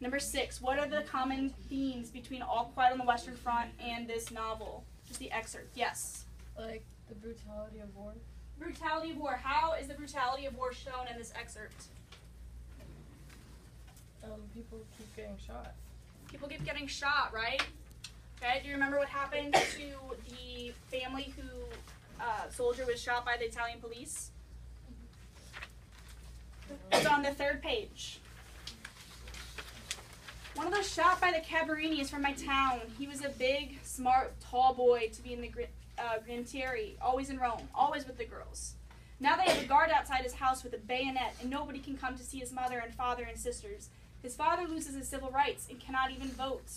Number 6, what are the common themes between All Quiet on the Western Front and this novel? Just the excerpt. Yes. Like the brutality of war. Brutality of war. How is the brutality of war shown in this excerpt? People keep getting shot. People keep getting shot, right? Okay, do you remember what happened to the family who soldier was shot by the Italian police? It's on the 3rd page. One of those shot by the Cabarini is from my town. He was a big, smart, tall boy to be in the Grantieri, always in Rome, always with the girls. Now they have a guard outside his house with a bayonet, and nobody can come to see his mother and father and sisters. His father loses his civil rights and cannot even vote.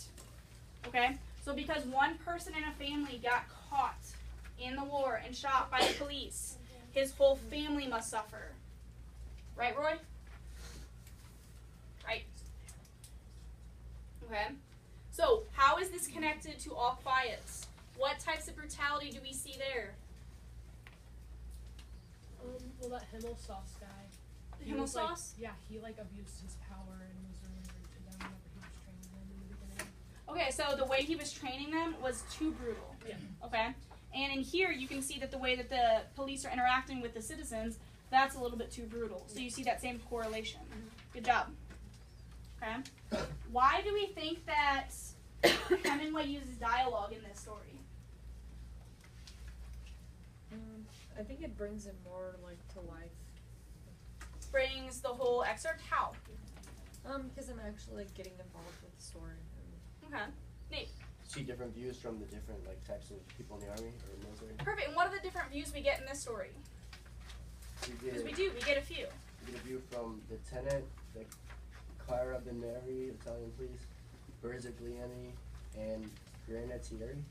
Okay? So because one person in a family got caught in the war and shot by the police, his whole family must suffer. Right, Roy? Right. Okay. So, how is this connected to All Quiet? What types of brutality do we see there? Well, that Himmelsauce guy. The Himmelsauce? Yeah, he abused his power and was really rude to them whenever he was training them in the beginning. Okay, so the way he was training them was too brutal. Yeah. Okay? And in here, you can see that the way that the police are interacting with the citizens, that's a little bit too brutal. So you see that same correlation. Good job. Okay? Why do we think that Hemingway uses dialogue in this story? I think it brings it more to life. Brings the whole excerpt? How? Because I'm actually getting involved with the story. Okay. Nate? See different views from the different types of people in the army or military. Perfect. And what are the different views we get in this story? Because we get a few. We get a view from Lieutenant, the Carabinieri, Italian police, Bersagliani, and Granatieri.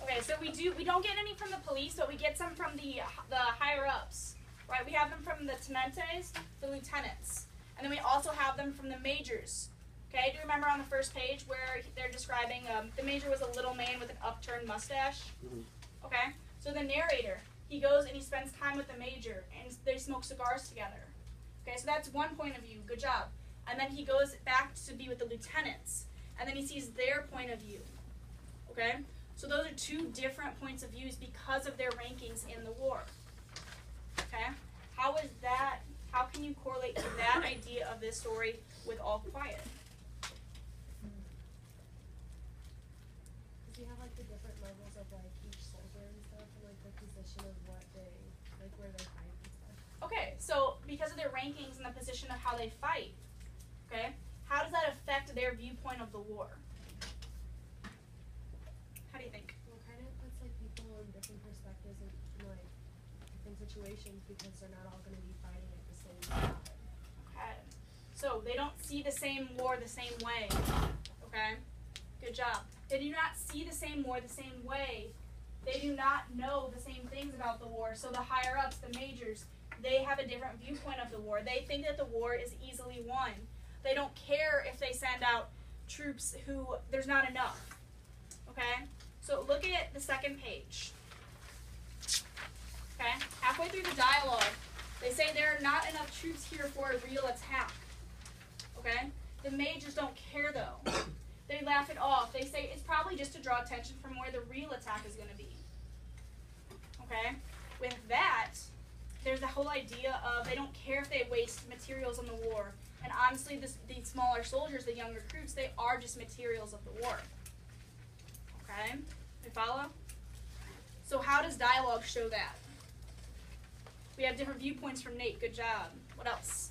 Okay, so we don't get any from the police, but we get some from the higher ups, right? We have them from the tenentes, the lieutenants, and then we also have them from the majors. Okay, do you remember on the first page where they're describing the major was a little man with an upturned mustache? Mm-hmm. Okay, so the narrator, he goes and he spends time with the major, and they smoke cigars together. Okay, so that's one point of view. Good job. And then he goes back to be with the lieutenants, and then he sees their point of view. Okay, so those are two different points of views because of their rankings in the war. Okay, how is that? How can you correlate to that idea of this story with All Quiet? Because you have the different levels of each soldier and stuff, and the position of what they where they fight and stuff. Okay, so because of their rankings and the position of how they fight, okay, how does that affect their viewpoint of the war? How do you think? Well, kind of puts people in different perspectives and different situations because they're not all going to be fighting at the same time. Okay, so they don't see the same war the same way. Okay, good job. They do not see the same war the same way. They do not know the same things about the war. So the higher ups, the majors, they have a different viewpoint of the war. They think that the war is easily won. They don't care if they send out troops who there's not enough. Okay? So look at the second page. Okay? Halfway through the dialogue, they say there are not enough troops here for a real attack. Okay? The majors don't care though. They laugh it off. They say it's probably just to draw attention from where the real attack is going to be. Okay? With that, there's the whole idea of they don't care if they waste materials on the war. And honestly, the smaller soldiers, the young recruits, they are just materials of the war. Okay? You follow? So how does dialogue show that? We have different viewpoints from Nate. Good job. What else?